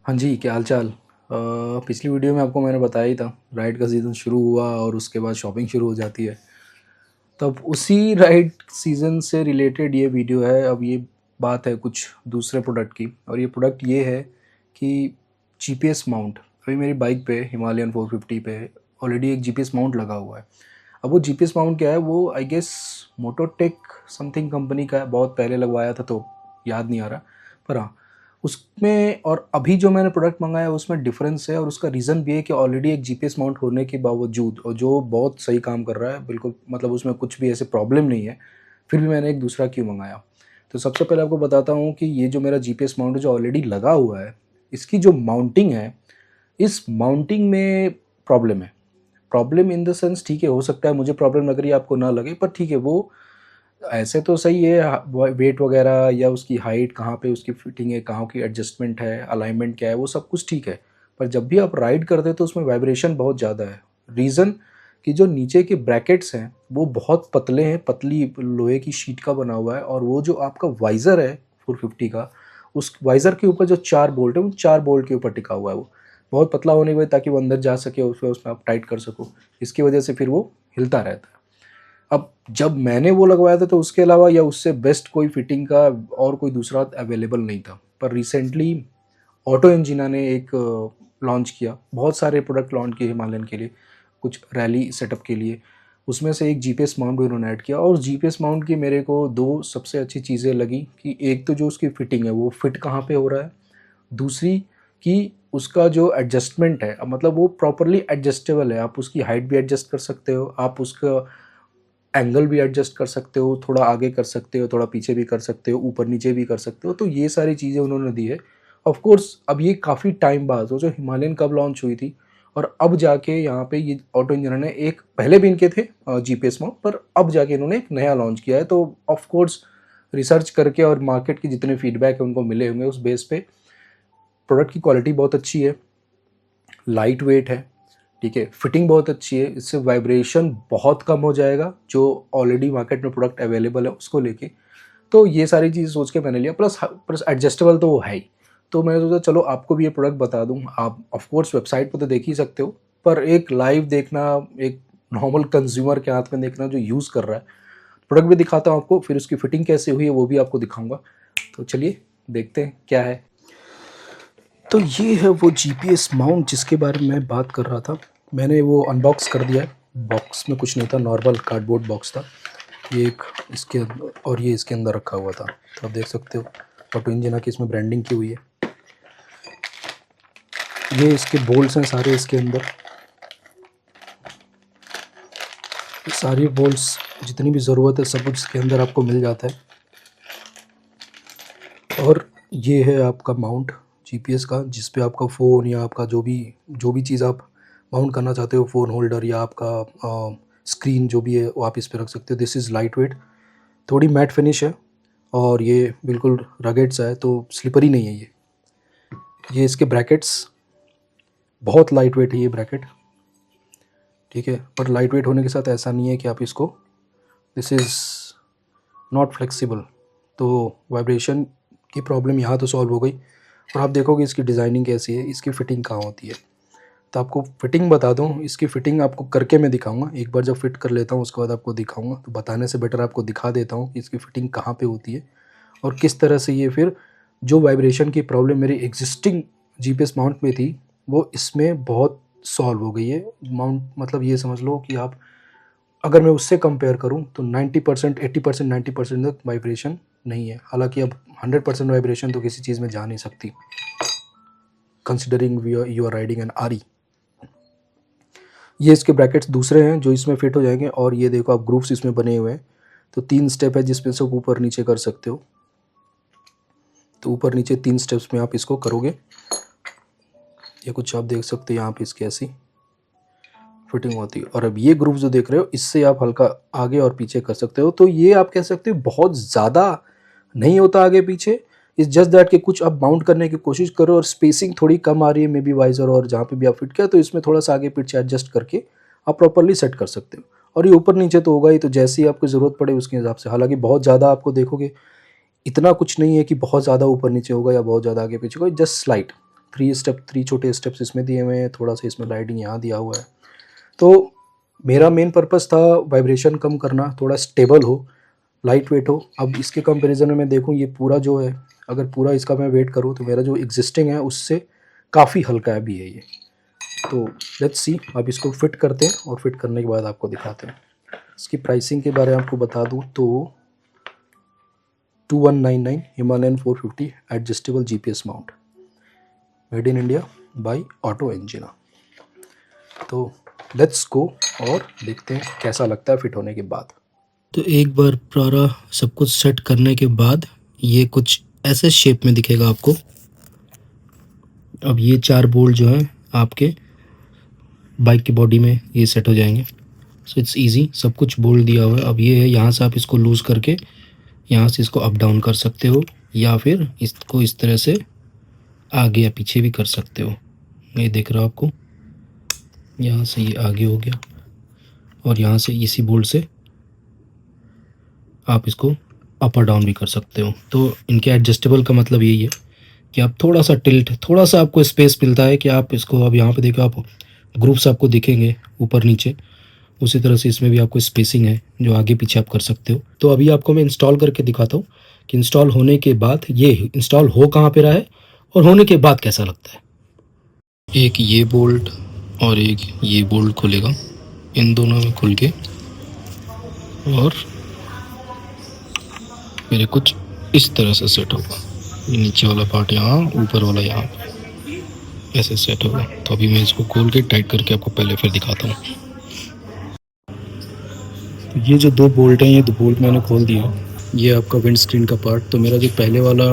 हाँ जी, क्या हाल-चाल? पिछली वीडियो में आपको मैंने बताया ही था, राइड का सीज़न शुरू हुआ और उसके बाद शॉपिंग शुरू हो जाती है। तब उसी राइड सीज़न से रिलेटेड ये वीडियो है। अब ये बात है कुछ दूसरे प्रोडक्ट की, और ये प्रोडक्ट ये है कि जीपीएस माउंट। अभी मेरी बाइक पे हिमालयन 450 पे ऑलरेडी एक जीपीएस माउंट लगा हुआ है। अब वो जीपीएस माउंट क्या है, वो आई गेस मोटोटेक समथिंग कंपनी का है। बहुत पहले लगवाया था तो याद नहीं आ रहा, पर हाँ, उसमें और अभी जो मैंने प्रोडक्ट मंगाया उसमें डिफरेंस है। और उसका रीज़न भी है कि ऑलरेडी एक जीपीएस माउंट होने के बावजूद, और जो बहुत सही काम कर रहा है बिल्कुल, मतलब उसमें कुछ भी ऐसे प्रॉब्लम नहीं है, फिर भी मैंने एक दूसरा क्यों मंगाया। तो सबसे पहले आपको बताता हूँ कि ये जो मेरा जीपीएस माउंट है जो ऑलरेडी लगा हुआ है, इसकी जो माउंटिंग है, इस माउंटिंग में प्रॉब्लम है। प्रॉब्लम इन द सेंस, ठीक है, हो सकता है मुझे प्रॉब्लम लग रही है, आपको ना लगे, पर ठीक है, वो ऐसे तो सही है। वेट वगैरह या उसकी हाइट कहाँ पे उसकी फिटिंग है, कहाँ की एडजस्टमेंट है, अलाइनमेंट क्या है, वो सब कुछ ठीक है। पर जब भी आप राइड करते हैं तो उसमें वाइब्रेशन बहुत ज़्यादा है। रीज़न कि जो नीचे के ब्रैकेट्स हैं वो बहुत पतले हैं, पतली लोहे की शीट का बना हुआ है। और वो जो आपका वाइज़र है 450 का, उस वाइज़र के ऊपर जो 4 बोल्ट है, वो 4 बोल्ट के ऊपर टिका हुआ है। वो बहुत पतला होने की वजह, ताकि वो अंदर जा सके, उसमें आप टाइट कर सको। इसकी वजह से फिर वो हिलता रहता है। अब जब मैंने वो लगवाया था तो उसके अलावा या उससे बेस्ट कोई फिटिंग का और कोई दूसरा अवेलेबल नहीं था। पर रिसेंटली ऑटो इंजिना ने एक लॉन्च किया, बहुत सारे प्रोडक्ट लॉन्च किए हिमालयन के लिए, कुछ रैली सेटअप के लिए। उसमें से एक जीपीएस माउंट भी उन्होंने ऐड किया। और जीपीएस माउंट की मेरे को दो सबसे अच्छी चीज़ें लगी कि एक तो जो उसकी फिटिंग है वो फिट कहाँ पे हो रहा है, दूसरी कि उसका जो एडजस्टमेंट है, अब मतलब वो प्रॉपरली एडजस्टेबल है। आप उसकी हाइट भी एडजस्ट कर सकते हो, आप उसका एंगल भी एडजस्ट कर सकते हो, थोड़ा आगे कर सकते हो, थोड़ा पीछे भी कर सकते हो, ऊपर नीचे भी कर सकते हो। तो ये सारी चीज़ें उन्होंने दी है। ऑफ कोर्स अब ये काफ़ी टाइम बाद, सोचो हिमालयन कब लॉन्च हुई थी, और अब जाके यहाँ पे ये ऑटो इंजीनियर ने एक, पहले भी इनके थे जीपीएस माउंट, पर अब जाके इन्होंने एक नया लॉन्च किया है। तो ऑफ कोर्स रिसर्च करके और मार्केट के जितने फीडबैक है उनको मिले होंगे, उस बेस पे प्रोडक्ट की क्वालिटी बहुत अच्छी है, लाइट वेट है, ठीक है, फिटिंग बहुत अच्छी है। इससे वाइब्रेशन बहुत कम हो जाएगा जो ऑलरेडी मार्केट में प्रोडक्ट अवेलेबल है उसको लेके। तो ये सारी चीज़ सोच के मैंने लिया, प्लस प्लस एडजस्टेबल तो वो है ही। तो मैंने सोचा चलो आपको भी ये प्रोडक्ट बता दूं। आप ऑफ कोर्स वेबसाइट पर तो देख ही सकते हो, पर एक लाइव देखना, एक नॉर्मल कंज्यूमर के हाथ में देखना जो यूज़ कर रहा है, प्रोडक्ट भी दिखाता हूँ आपको, फिर उसकी फिटिंग कैसे हुई है वो भी आपको दिखाऊंगा। तो चलिए देखते हैं क्या है। तो ये है वो जीपीएस माउंट जिसके बारे में मैं बात कर रहा था। मैंने वो अनबॉक्स कर दिया है। बॉक्स में कुछ नहीं था, नॉर्मल कार्डबोर्ड बॉक्स था। ये एक इसके और ये इसके अंदर रखा हुआ था। तो आप देख सकते हो ऑटो इंजिना की इसमें ब्रांडिंग की हुई है। ये इसके बोल्ट्स हैं सारे इसके अंदर। सारी बोल्ट्स जितनी भी ज़रूरत है सब कुछ इसके अंदर आपको मिल जाता है। और ये है आपका माउंट जीपीएस का, जिस पे आपका फ़ोन या आपका जो भी चीज़ आप माउंट करना चाहते हो, फ़ोन होल्डर या आपका स्क्रीन जो भी है वो आप इस पे रख सकते हो। दिस इज़ लाइट वेट, थोड़ी मैट फिनिश है, और ये बिल्कुल रगेड सा है, तो स्लिपरी नहीं है ये इसके ब्रैकेट्स बहुत लाइट वेट है ये ब्रैकेट, ठीक है। पर लाइट वेट होने के साथ ऐसा नहीं है कि आप इसको, दिस इज़ नॉट फ्लेक्सिबल। तो वाइब्रेशन की प्रॉब्लम यहाँ तो सॉल्व हो गई। और आप देखोगे इसकी डिज़ाइनिंग कैसी है, इसकी फ़िटिंग कहाँ होती है। तो आपको फ़िटिंग बता दूँ, इसकी फ़िटिंग आपको करके मैं दिखाऊंगा। एक बार जब फिट कर लेता हूँ उसके बाद आपको दिखाऊंगा। तो बताने से बेटर आपको दिखा देता हूँ कि इसकी फ़िटिंग कहाँ पे होती है और किस तरह से ये फिर जो वाइब्रेशन की प्रॉब्लम मेरी एग्जिस्टिंग जीपीएस माउंट में थी वो इसमें बहुत सॉल्व हो गई है। माउंट मतलब ये समझ लो कि आप, अगर मैं उससे कंपेयर करूं तो 90%, 80%, 90% तक वाइब्रेशन नहीं है। हालांकि अब 100% वाइब्रेशन तो किसी चीज़ में जा नहीं सकती, considering you are riding an RE. ये इसके ब्रैकेट्स दूसरे हैं जो इसमें फिट हो जाएंगे। और ये देखो आप, ग्रूव्स इसमें बने हुए हैं। तो 3 स्टेप है जिसमें से ऊपर नीचे कर सकते हो। तो ऊपर नीचे 3 स्टेप्स में आप इसको करोगे। ये कुछ आप देख सकते हो यहाँ पे इसकी ऐसी फिटिंग होती है। और अब ये ग्रूव जो देख रहे हो इससे आप हल्का आगे और पीछे कर सकते हो। तो ये आप कह सकते हो बहुत ज़्यादा नहीं होता आगे पीछे। इस जस्ट दैट कि कुछ आप माउंट करने की कोशिश करो और स्पेसिंग थोड़ी कम आ रही है मे बी वाइजर और जहाँ पे भी आप फिट किया, तो इसमें थोड़ा सा आगे पीछे एडजस्ट करके आप प्रॉपरली सेट कर सकते हो। और ये ऊपर नीचे तो होगा ही, तो जैसी आपको ज़रूरत पड़े उसके हिसाब से। हालांकि बहुत ज़्यादा आपको देखोगे इतना कुछ नहीं है कि बहुत ज़्यादा ऊपर नीचे होगा या बहुत ज़्यादा आगे पीछे होगा, जस्ट स्लाइट। थ्री छोटे स्टेप्स इसमें दिए हुए हैं, थोड़ा सा इसमें लाइटिंग यहाँ दिया हुआ है। तो मेरा मेन पर्पस था वाइब्रेशन कम करना, थोड़ा स्टेबल हो, लाइट वेट हो। अब इसके कंपैरिजन में मैं देखूँ ये पूरा जो है, अगर पूरा इसका मैं वेट करूँ तो मेरा जो एग्जिस्टिंग है उससे काफ़ी हल्का भी है ये। तो लेट्स सी, अब इसको फिट करते हैं और फिट करने के बाद आपको दिखाते हैं। इसकी प्राइसिंग के बारे में आपको बता दूँ तो 2199 Himalayan 450 adjustable GPS mount, made in India by auto angina. तो लेट्स गो और देखते हैं कैसा लगता है फिट होने के बाद। तो एक बार पूरा सब कुछ सेट करने के बाद ये कुछ ऐसे शेप में दिखेगा आपको। अब ये 4 बोल्ट जो हैं आपके बाइक की बॉडी में ये सेट हो जाएंगे। सो इट्स इजी, सब कुछ बोल्ट दिया हुआ है। अब ये है, यहाँ से आप इसको लूज़ करके यहाँ से इसको अप डाउन कर सकते हो, या फिर इसको इस तरह से आगे या पीछे भी कर सकते हो। ये देख रहा हो आपको, यहाँ से ये आगे हो गया और यहाँ से इसी बोल्ट से आप इसको अप और डाउन भी कर सकते हो। तो इनके एडजस्टेबल का मतलब यही है कि आप थोड़ा सा टिल्ट, थोड़ा सा आपको स्पेस मिलता है कि आप इसको, अब यहाँ पे देखो आप ग्रुप्स आपको दिखेंगे ऊपर नीचे, उसी तरह से इसमें भी आपको स्पेसिंग है जो आगे पीछे आप कर सकते हो। तो अभी आपको मैं इंस्टॉल करके दिखाता हूँ कि इंस्टॉल होने के बाद ये इंस्टॉल हो कहाँ पे रहा है और होने के बाद कैसा लगता है। एक ये बोल्ट और एक ये बोल्ट खुलेगा, इन दोनों में खुल के और मेरे कुछ इस तरह से सेट होगा। ये नीचे वाला पार्ट यहाँ, ऊपर वाला यहाँ, ऐसे सेट होगा। तो अभी मैं इसको खोल के टाइट करके आपको पहले फिर दिखाता हूँ। तो ये जो 2 बोल्ट हैं, ये 2 बोल्ट मैंने खोल दिया। ये आपका विंड स्क्रीन का पार्ट। तो मेरा जो पहले वाला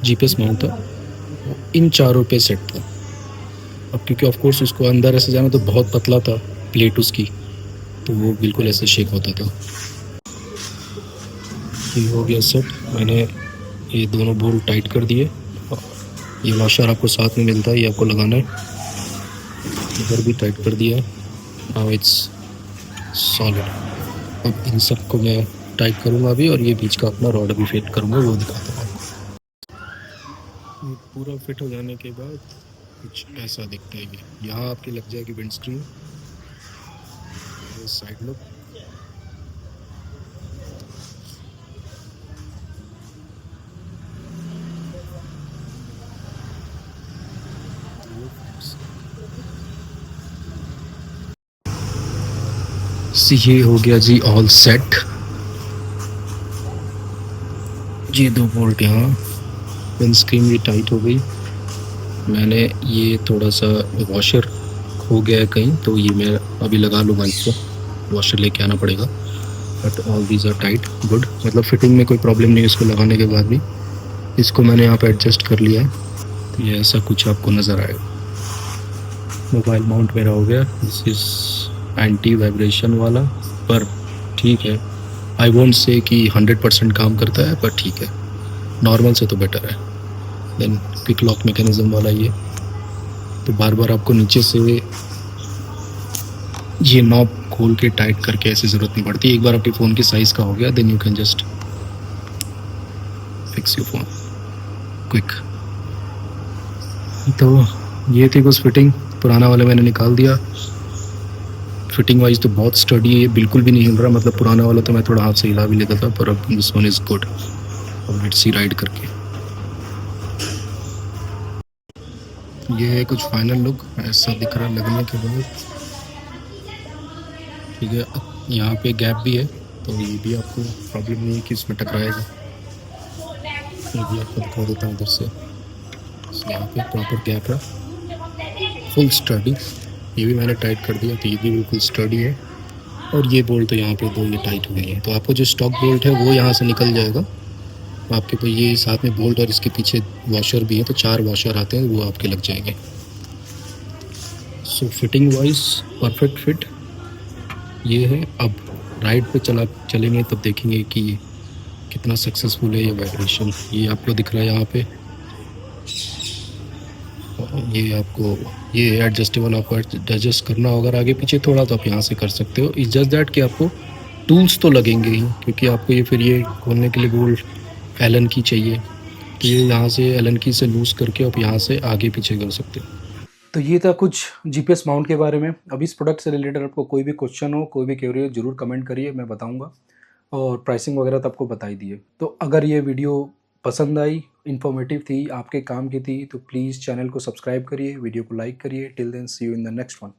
GPS माउंट था इन चारों पे सेट था। अब क्योंकि ऑफ कोर्स उसको अंदर ऐसे जाना तो बहुत पतला था प्लेट उसकी, तो वो बिल्कुल ऐसे शेक होता था। ये हो गया सेट। मैंने ये दोनों बोल्ट टाइट कर दिए। ये वॉशर आपको साथ में मिलता है, ये आपको लगाना है। इधर भी टाइट कर दिया। Now it's solid. अब इन सबको मैं टाइट करूँगा अभी, और ये बीच का अपना रॉड भी फिट करूँगा, वो दिखाता हूँ आपको। पूरा फिट हो जाने के बाद कुछ ऐसा दिखता है। ये यहाँ आपकी लग जाएगी विंड स्क्रीन, साइड लुक। ये हो गया जी ऑल सेट। ये 2 बोल्ट यहाँ, विंड स्क्रीन भी टाइट हो गई। मैंने ये थोड़ा सा वॉशर हो गया है कहीं, तो ये मैं अभी लगा लूँगा इसको, वॉशर लेके आना पड़ेगा। But all these are tight, good. मतलब फिटिंग में कोई प्रॉब्लम नहीं है इसको लगाने के बाद भी। इसको मैंने यहाँ पे एडजस्ट कर लिया है। तो ये ऐसा कुछ आपको नज़र आएगा। मोबाइल माउंट मेरा हो गया। दिस इज़ एंटी वाइब्रेशन वाला, पर ठीक है। आई वोंट से कि 100% काम करता है, पर ठीक है, नॉर्मल से तो बेटर है। देन क्विक लॉक मैकेनिज्म वाला ये, तो बार बार आपको नीचे से ये नॉब खोल के टाइट करके ऐसी ज़रूरत नहीं पड़ती। एक बार आपके फ़ोन की साइज़ का हो गया, then you can just fix your phone quick. तो ये थी बस फिटिंग। पुराना वाला मैंने निकाल दिया। फिटिंग वाइज तो बहुत स्टडी है, बिल्कुल भी नहीं हिल रहा। मतलब पुराना वाला तो मैं थोड़ा हाथ से हिला भी लेता था, पर अब दिस वन इज़ गुड। अब लेट्स सी राइड करके। ये है कुछ फाइनल लुक, ऐसा दिख रहा लगने के बाद। ठीक है, यहाँ पे गैप भी है, तो ये भी आपको प्रॉब्लम नहीं है कि इसमें टकराएगा। ये भी आपको दिखा देता हूँ इधर से। यहाँ पे प्रॉपर गैप है, फुल स्टडी। ये भी मैंने टाइट कर दिया, तो ये भी बिल्कुल स्टडी है। और ये बोल्ट तो यहाँ पे 2 ये टाइट हो गई है। तो आपको जो स्टॉक बोल्ट है वो यहाँ से निकल जाएगा आपके। तो ये साथ में बोल्ट और इसके पीछे वॉशर भी है, तो 4 वॉशर आते हैं, वो आपके लग जाएंगे। सो फिटिंग वाइज परफेक्ट फिट ये है। अब राइड पे चलेंगे तब देखेंगे कि कितना सक्सेसफुल है ये वाइब्रेशन। ये आपको दिख रहा है यहाँ पे, ये आपको ये एडजस्टेबल आपको एडजस्ट करना होगा आगे पीछे थोड़ा, तो आप यहाँ से कर सकते हो। इट्स जस्ट दैट कि आपको टूल्स तो लगेंगे ही, क्योंकि आपको ये फिर ये खोलने के लिए बोल्ट एलन की चाहिए, तो ये यहाँ से एलन की से लूज़ करके आप यहाँ से आगे पीछे कर सकते हो। तो ये था कुछ जीपीएस माउंट के बारे में। अब इस प्रोडक्ट से रिलेटेड आपको कोई भी क्वेश्चन हो, कोई भी क्वेरी हो, ज़रूर कमेंट करिए, मैं बताऊंगा। और प्राइसिंग वगैरह तो आपको बता ही दिए। तो अगर ये वीडियो पसंद आई, इन्फॉर्मेटिव थी, आपके काम की थी, तो प्लीज़ चैनल को सब्सक्राइब करिए, वीडियो को लाइक करिए। Till then see you in the next one.